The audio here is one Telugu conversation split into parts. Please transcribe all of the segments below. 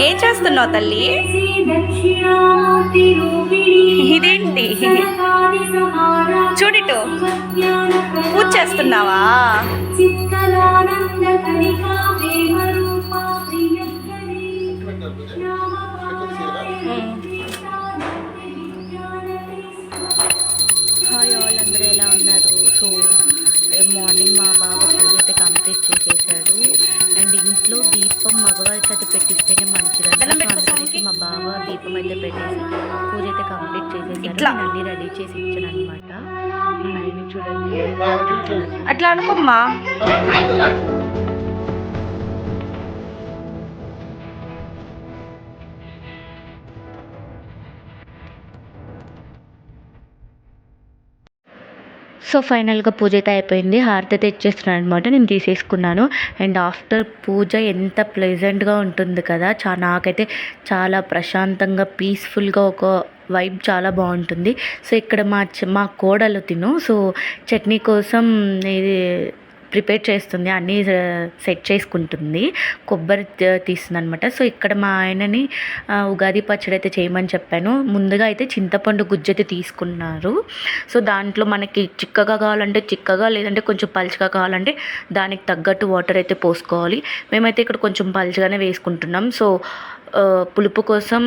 ఏం చేస్తున్నావు తల్లి? ఇదేంటి చూడిటు పూజ చేస్తున్నావా? హాయ్ ఆల్, అందరూ ఎలా ఉన్నారు? సో మార్నింగ్ మా బావ పూజ అయితే కంప్లీట్ చేసేసాడు. అండ్ ఇంట్లో దీపం మగవారికి అయితే పెట్టిస్తేనే మంచిదంట. అందుకనేసి మా బావ దీపం అయితే పెట్టేసి పూజ అయితే కంప్లీట్ చేసేసాడు. అన్నీ రెడీ చేసి ఇచ్చాను అనమాట. చూడండి, అట్లా అనుకోమ్మా. సో ఫైనల్గా పూజ అయితే అయిపోయింది. హారతి అయితే ఇచ్చేస్తున్నాను అనమాట. నేను తీసేసుకున్నాను. అండ్ ఆఫ్టర్ పూజ ఎంత ప్లెజెంట్గా ఉంటుంది కదా. నాకైతే చాలా ప్రశాంతంగా పీస్ఫుల్గా ఒక వైబ్ చాలా బాగుంటుంది. సో ఇక్కడ మా కోడలు తిను సో చట్నీ కోసం ఇది ప్రిపేర్ చేస్తుంది, అన్నీ సెట్ చేసుకుంటుంది, కొబ్బరి తీస్తుంది అనమాట. సో ఇక్కడ మా ఆయనని ఉగాది పచ్చడి అయితే చేయమని చెప్పాను. ముందుగా అయితే చింతపండు గుజ్జు అయితే తీసుకున్నారు. సో దాంట్లో మనకి చిక్కగా కావాలంటే చిక్కగా, లేదంటే కొంచెం పలుచగా కావాలంటే దానికి తగ్గట్టు వాటర్ అయితే పోసుకోవాలి. మేమైతే ఇక్కడ కొంచెం పలుచగానే వేసుకుంటున్నాం. సో పులుపు కోసం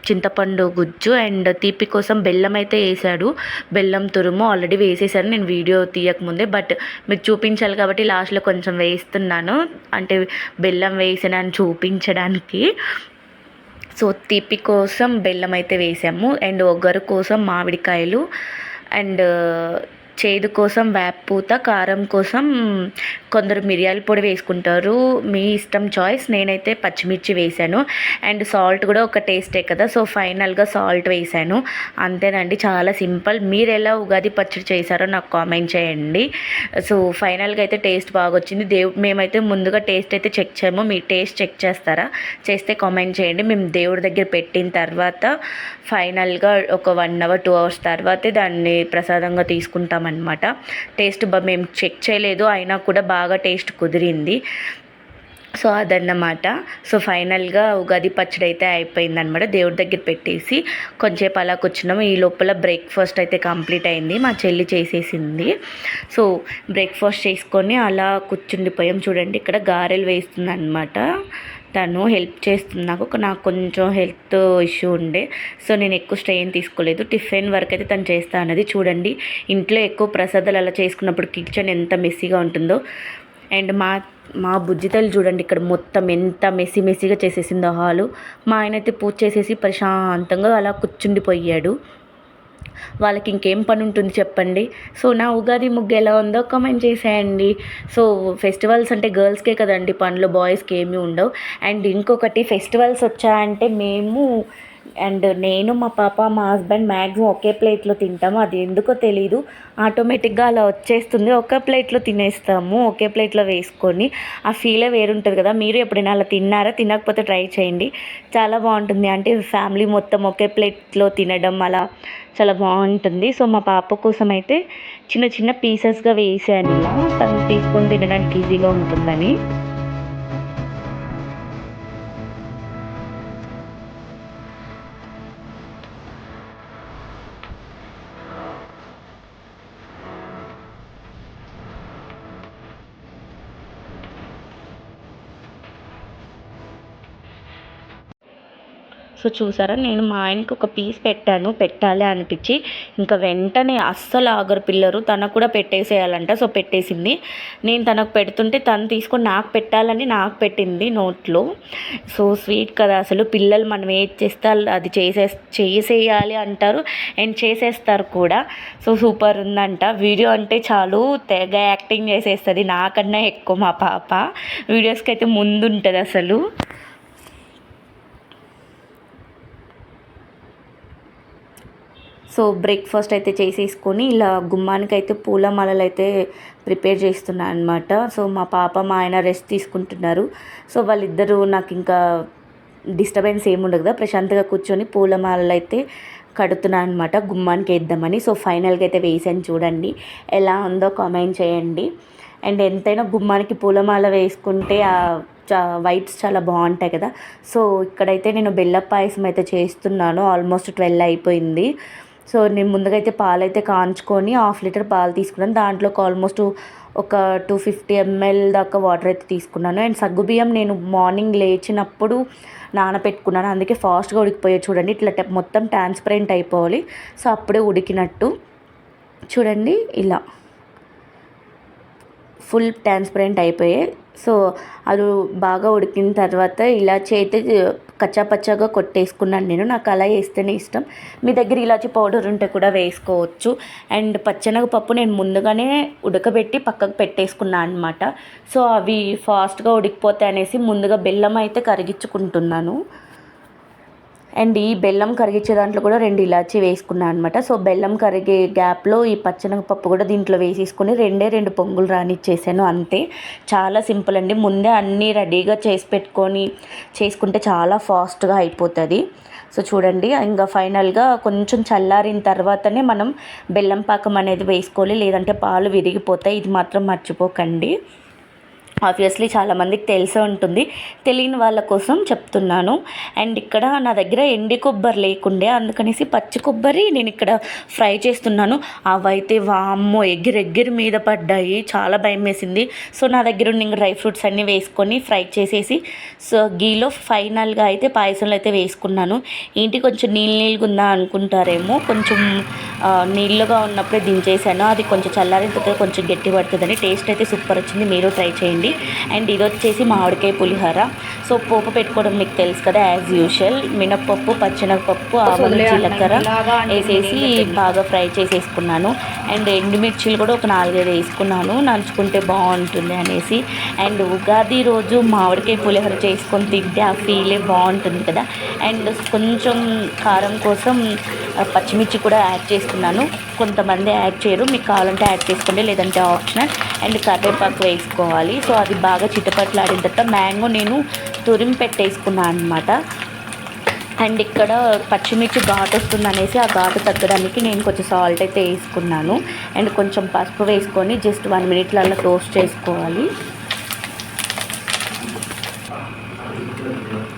చింతపండు గుజ్జు అండ్ తీపి కోసం బెల్లం అయితే వేసాడు. బెల్లం తురుము ఆల్రెడీ వేసేసాను నేను వీడియో తీయకముందే, బట్ మీకు చూపించాలి కాబట్టి లాస్ట్లో కొంచెం వేస్తున్నాను, అంటే బెల్లం వేసానని చూపించడానికి. సో తీపి కోసం బెల్లం అయితే వేసాము. అండ్ ఒగరు కోసం మామిడికాయలు, అండ్ చేదు కోసం వేపపూత, కారం కోసం కొందరు మిరియాల పొడి వేసుకుంటారు, మీ ఇష్టం చాయిస్. నేనైతే పచ్చిమిర్చి వేసాను. అండ్ సాల్ట్ కూడా ఒక టేస్టే కదా, సో ఫైనల్గా సాల్ట్ వేసాను. అంతేనండి, చాలా సింపుల్. మీరు ఎలా ఉగాది పచ్చడి చేశారో నాకు కామెంట్ చేయండి. సో ఫైనల్గా అయితే టేస్ట్ బాగా వచ్చింది. మేమైతే ముందుగా టేస్ట్ అయితే చెక్ చేయము. మీరు టేస్ట్ చెక్ చేస్తారా? చేస్తే కామెంట్ చేయండి. మేము దేవుడి దగ్గర పెట్టిన తర్వాత ఫైనల్గా ఒక 1 అవర్ 2 అవర్స్ తర్వాతే దాన్ని ప్రసాదంగా తీసుకుంటామన్నమాట. టేస్ట్ మేము చెక్ చేయలేదు, అయినా కూడా బాగా టేస్ట్ కుదిరింది. సో అదన్నమాట. సో ఫైనల్గా ఉగాది పచ్చడి అయితే అయిపోయిందనమాట. దేవుడి దగ్గర పెట్టేసి కొంచెంసేపు అలా కూర్చున్నాము. ఈ లోపల బ్రేక్ఫాస్ట్ అయితే కంప్లీట్ అయింది, మా చెల్లి చేసేసింది. సో బ్రేక్ఫాస్ట్ చేసుకొని అలా కూర్చుండిపోయాం. చూడండి, ఇక్కడ గారెలు వేస్తుంది అనమాట. తను హెల్ప్ చేస్తుంది నాకు కొంచెం హెల్త్ ఇష్యూ ఉండే, సో నేను ఎక్కువ స్ట్రెయిన్ తీసుకోలేదు. టిఫిన్ వర్క్ అయితే తను చేస్తా అన్నది. చూడండి, ఇంట్లో ఎక్కువ ప్రసాదాలు అలా చేసుకున్నప్పుడు కిచెన్ ఎంత మెస్సీగా ఉంటుందో. అండ్ మా బుజ్జితలు చూడండి, ఇక్కడ మొత్తం ఎంత మెస్సీగా చేసేసిందో హాలు. మా ఆయన అయితే పూజ చేసేసి ప్రశాంతంగా అలా కూర్చుండిపోయాడు. వాళ్ళకి ఇంకేం పని ఉంటుంది చెప్పండి. సో నా ఉగాది ముగ్గు ఎలా ఉందో కామెంట్ చేసేయండి. సో ఫెస్టివల్స్ అంటే గర్ల్స్కే కదండి పనులు, బాయ్స్కి ఏమీ ఉండవు. అండ్ ఇంకొకటి, ఫెస్టివల్స్ వచ్చాయంటే నేను మా పాప మా హస్బెండ్ మ్యాక్సిమం ఒకే ప్లేట్లో తింటాము. అది ఎందుకో తెలీదు, ఆటోమేటిక్గా అలా వచ్చేస్తుంది. ఒకే ప్లేట్లో తినేస్తాము, ఒకే ప్లేట్లో వేసుకొని. ఆ ఫీలే వేరుంటుంది కదా. మీరు ఎప్పుడైనా అలా తిన్నారా? తినకపోతే ట్రై చేయండి, చాలా బాగుంటుంది. అంటే ఫ్యామిలీ మొత్తం ఒకే ప్లేట్లో తినడం అలా చాలా బాగుంటుంది. సో మా పాప కోసం అయితే చిన్న చిన్న పీసెస్గా వేసాను, ఇలా తను తీసుకొని తినడానికి ఈజీగా ఉంటుందని. సో చూసారా, నేను మా ఆయనకి ఒక పీస్ పెట్టాలి అనిపించి, ఇంకా వెంటనే అస్సలు ఆగరు పిల్లరు, తనకు కూడా పెట్టేసేయాలంట. సో పెట్టేసింది. నేను తనకు పెడుతుంటే తను తీసుకొని నాకు పెట్టాలని నాకు పెట్టింది నోట్లో. సో స్వీట్ కదా అసలు. పిల్లలు మనం ఏది చేస్తే అది చేసేయాలి అంటారు అండ్ చేసేస్తారు కూడా. సో సూపర్ ఉందంట. వీడియో అంటే చాలు తెగ యాక్టింగ్ చేసేస్తుంది, నాకన్నా ఎక్కువ మా పాప. వీడియోస్కి అయితే ముందు ఉంటుంది అసలు. సో బ్రేక్ఫాస్ట్ అయితే చేసేసుకొని ఇలా గుమ్మానికి అయితే పూల మాలలు అయితే ప్రిపేర్ చేస్తున్నాను అనమాట. సో మా పాప మా ఆయన రెస్ట్ తీసుకుంటున్నారు. సో వాళ్ళిద్దరూ నాకు ఇంకా డిస్టర్బెన్స్ ఏముండదు కదా, ప్రశాంతంగా కూర్చొని పూల మాలలు అయితే కడుతున్నాను అనమాట, గుమ్మానికి వేద్దామని. సో ఫైనల్గా అయితే వేసాను, చూడండి ఎలా ఉందో కామెంట్ చేయండి. అండ్ ఎంతైనా గుమ్మానికి పూలమాల వేసుకుంటే వైట్స్ చాలా బాగుంటాయి కదా. సో ఇక్కడైతే నేను బెల్లం పాయసం అయితే చేస్తున్నాను. ఆల్మోస్ట్ 12 అయిపోయింది. సో నేను ముందుగా అయితే పాలు అయితే కాంచుకొని 1/2 లీటర్ పాలు తీసుకున్నాను. దాంట్లోకి ఆల్మోస్ట్ ఒక 250 ml దాకా వాటర్ అయితే తీసుకున్నాను. అండ్ సగ్గుబియ్యం నేను మార్నింగ్ లేచినప్పుడు నానబెట్టుకున్నాను, అందుకే ఫాస్ట్గా ఉడికిపోయాయి. చూడండి ఇట్లా మొత్తం ట్రాన్స్పరెంట్ అయిపోవాలి. సో అప్పుడే ఉడికినట్టు. చూడండి ఇలా ఫుల్ ట్రాన్స్పరెంట్ అయిపోయాయి. సో అది బాగా ఉడికిన తర్వాత ఇలాచి అయితే కచ్చాపచ్చాగా కొట్టేసుకున్నాను నేను. నాకు అలా వేస్తేనే ఇష్టం. మీ దగ్గర ఇలాచి పౌడర్ ఉంటే కూడా వేసుకోవచ్చు. అండ్ పచ్చెనగపప్పు నేను ముందుగానే ఉడకబెట్టి పక్కకు పెట్టేసుకున్నాను అనమాట. సో అవి ఫాస్ట్గా ఉడికిపోతాయి అనేసి ముందుగా బెల్లం అయితే కరిగించుకుంటున్నాను. అండ్ ఈ బెల్లం కరిగించే దాంట్లో కూడా 2 ఇలాచి వేసుకున్నాను అనమాట. సో బెల్లం కరిగే గ్యాప్లో ఈ పచ్చెనగపప్పు కూడా దీంట్లో వేసేసుకొని 2 పొంగులు రానిచ్చేసాను. అంతే, చాలా సింపుల్ అండి. ముందే అన్నీ రెడీగా చేసి పెట్టుకొని చేసుకుంటే చాలా ఫాస్ట్గా అయిపోతుంది. సో చూడండి, ఇంకా ఫైనల్గా కొంచెం చల్లారిన తర్వాతనే మనం బెల్లం పాకం అనేది వేసుకోవాలి, లేదంటే పాలు విరిగిపోతాయి. ఇది మాత్రం మర్చిపోకండి. ఆబ్వియస్లీ చాలామందికి తెలిసే ఉంటుంది, తెలియని వాళ్ళ కోసం చెప్తున్నాను. అండ్ ఇక్కడ నా దగ్గర ఎండి కొబ్బరి లేకుండే, అందుకనేసి పచ్చి కొబ్బరి నేను ఇక్కడ ఫ్రై చేస్తున్నాను. అవైతే వామ్మో ఎగిరెగిరి మీద పడ్డాయి, చాలా భయం వేసింది. సో నా దగ్గర ఉన్న డ్రై ఫ్రూట్స్ అన్నీ వేసుకొని ఫ్రై చేసేసి సో గీలో ఫైనల్గా అయితే పాయసంలో అయితే వేసుకున్నాను. ఏంటి కొంచెం నీళ్ళుగా ఉందా అనుకుంటారేమో, కొంచెం నీళ్ళుగా ఉన్నప్పుడే దించేసాను. అది కొంచెం చల్లారిన తర్వాత కొంచెం గట్టి పడుతుందని. టేస్ట్ అయితే సూపర్ వచ్చింది, మీరు ట్రై చేయండి. అండ్ ఇది వచ్చేసి మామిడికాయ పులిహోర. సో పోపు పెట్టుకోవడం మీకు తెలుసు కదా, యాజ్ యూజువల్ మినప్పప్పు, పచ్చెనగపప్పు, ఆవాలు, జీలకర్ర వేసేసి బాగా ఫ్రై చేసేసుకున్నాను. అండ్ ఎండుమిర్చిలు కూడా ఒక 4-5 వేసుకున్నాను, నంచుకుంటే బాగుంటుంది అనేసి. అండ్ ఉగాది రోజు మామిడికాయ పులిహోర చేసుకొని తింటే ఆ ఫీలే బాగుంటుంది కదా. అండ్ కొంచెం కారం కోసం పచ్చిమిర్చి కూడా యాడ్ చేసుకున్నాను. కొంతమంది యాడ్ చేయరు, మీకు కావాలంటే యాడ్ చేసుకోండి, లేదంటే ఆప్షనల్. అండ్ కరివేపాకు వేసుకోవాలి. సో అది బాగా చిటపట్లాడిన తర్వాత మ్యాంగో నేను తురిమి పెట్టేసుకున్నాను అనమాట. అండ్ ఇక్కడ పచ్చిమిర్చి ఘాటు వస్తుంది అనేసి ఆ ఘాటు తగ్గడానికి నేను కొంచెం సాల్ట్ అయితే వేసుకున్నాను. అండ్ కొంచెం పసుపు వేసుకొని జస్ట్ 1 మినిట్లలో టోస్ట్ చేసుకోవాలి.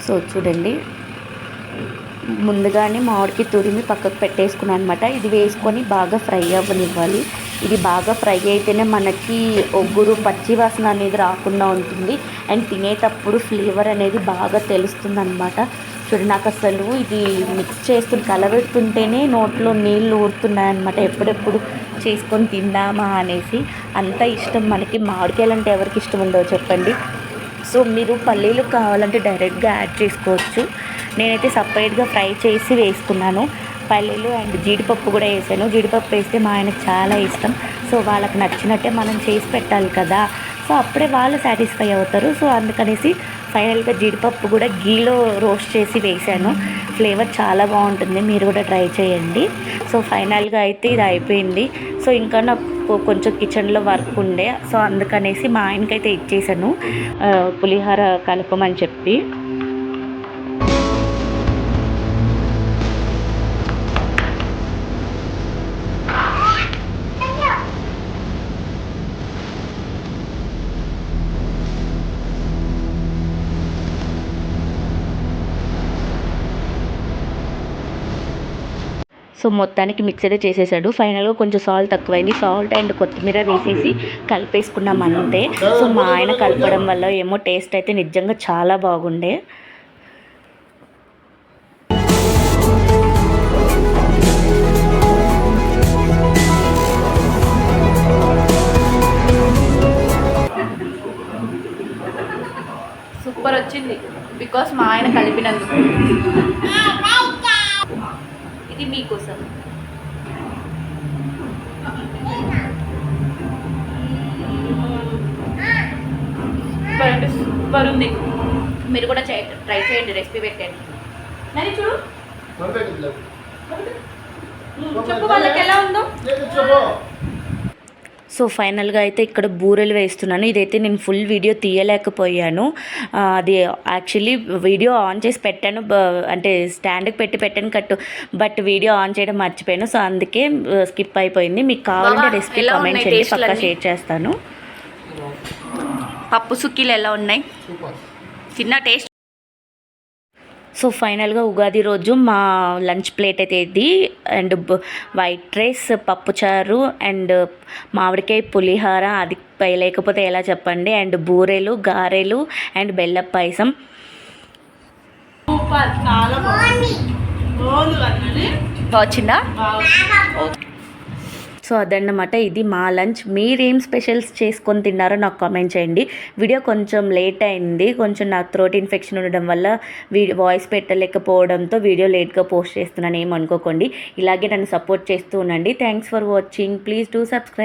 సో చూడండి, ముందుగానే మామిడికి తురిమి పక్కకు పెట్టేసుకున్నాను అనమాట. ఇది వేసుకొని బాగా ఫ్రై అవ్వనివ్వాలి. ఇది బాగా ఫ్రై అయితేనే మనకి ఒగ్గురు పచ్చి వాసన అనేది రాకుండా ఉంటుంది. అండ్ తినేటప్పుడు ఫ్లేవర్ అనేది బాగా తెలుస్తుంది అనమాట. చూడండి, నాకు అసలు ఇది మిక్స్ చేస్తుంటే కలబెడుతుంటేనే నోట్లో నీళ్ళు ఊరుతున్నాయన్నమాట. ఎప్పుడెప్పుడు చేసుకొని తిందామా అనేసి. అంత ఇష్టం మనకి. మామిడికాయలు అంటే ఎవరికి ఇష్టం ఉండదో చెప్పండి. సో మీరు పల్లీలు కావాలంటే డైరెక్ట్గా యాడ్ చేసుకోవచ్చు. నేనైతే సపరేట్గా ఫ్రై చేసి వేసుకున్నాను. పల్లీలు అండ్ జీడిపప్పు కూడా వేసాను. జీడిపప్పు వేస్తే మా ఆయనకు చాలా ఇష్టం. సో వాళ్ళకి నచ్చినట్టే మనం చేసి పెట్టాలి కదా. సో అప్పుడే వాళ్ళు సాటిస్ఫై అవుతారు. సో అందుకనేసి ఫైనల్గా జీడిపప్పు కూడా గీలో రోస్ట్ చేసి వేసాను. ఫ్లేవర్ చాలా బాగుంటుంది, మీరు కూడా ట్రై చేయండి. సో ఫైనల్గా అయితే ఇది అయిపోయింది. సో ఇంకా నాకు కొంచెం కిచెన్లో వర్క్ ఉండే, సో అందుకనేసి మా ఆయనకైతే ఇచ్చేసాను పులిహోర కలపమని చెప్పి. సో మొత్తానికి మిక్స్ అయితే చేసేసాడు. ఫైనల్గా కొంచెం సాల్ట్ తక్కువైంది. సాల్ట్ అండ్ కొత్తిమీర వేసేసి కలిపేసుకున్నాం అంతే. సో మా ఆయన కలపడం వల్ల ఏమో టేస్ట్ అయితే నిజంగా చాలా బాగుండే. సూపర్ వచ్చింది, బికాస్ మా ఆయన కలిపినందుకు. ఇది మీకోసం. సూపర్ ఉంది, మీరు కూడా ట్రై చేయండి, రెసిపీ పెట్టండి. మరి చూడు, చెప్పు వాళ్ళకి ఎలా ఉందో. సో ఫైనల్గా అయితే ఇక్కడ బూరెలు వేస్తున్నాను. ఇదైతే నేను ఫుల్ వీడియో తీయలేకపోయాను. అది యాక్చువల్లీ వీడియో ఆన్ చేసి పెట్టాను, అంటే స్టాండ్కి పెట్టాను బట్ వీడియో ఆన్ చేయడం మర్చిపోయాను. సో అందుకే స్కిప్ అయిపోయింది. మీకు కావాలంటే రెసిపీ కామెంట్ చేయండి, పక్కా షేర్ చేస్తాను. పప్పు సుక్కీలు ఎలా ఉన్నాయి? చిన్న టేస్ట్. సో ఫైనల్గా ఉగాది రోజు మా లంచ్ ప్లేట్ అయితే ఇది. అండ్ వైట్ రైస్, పప్పుచారు అండ్ మామిడికాయ పులిహార, అది లేకపోతే ఎలా చెప్పండి. అండ్ బూరెలు, గారెలు అండ్ బెల్లం పాయసం. చాలా బాగుంది. వచ్చిందా? సో అదన్నమాట, ఇది మా లంచ్. మీరేం స్పెషల్స్ చేసుకొని తిన్నారో నాకు కామెంట్ చేయండి. వీడియో కొంచెం లేట్ అయింది, కొంచెం నాకు థ్రోట్ ఇన్ఫెక్షన్ ఉండడం వల్ల వాయిస్ పెట్టలేకపోవడంతో వీడియో లేట్గా పోస్ట్ చేస్తున్నాను, ఏమనుకోకండి. ఇలాగే నన్ను సపోర్ట్ చేస్తూ ఉండండి. Thanks for watching. Please do subscribe.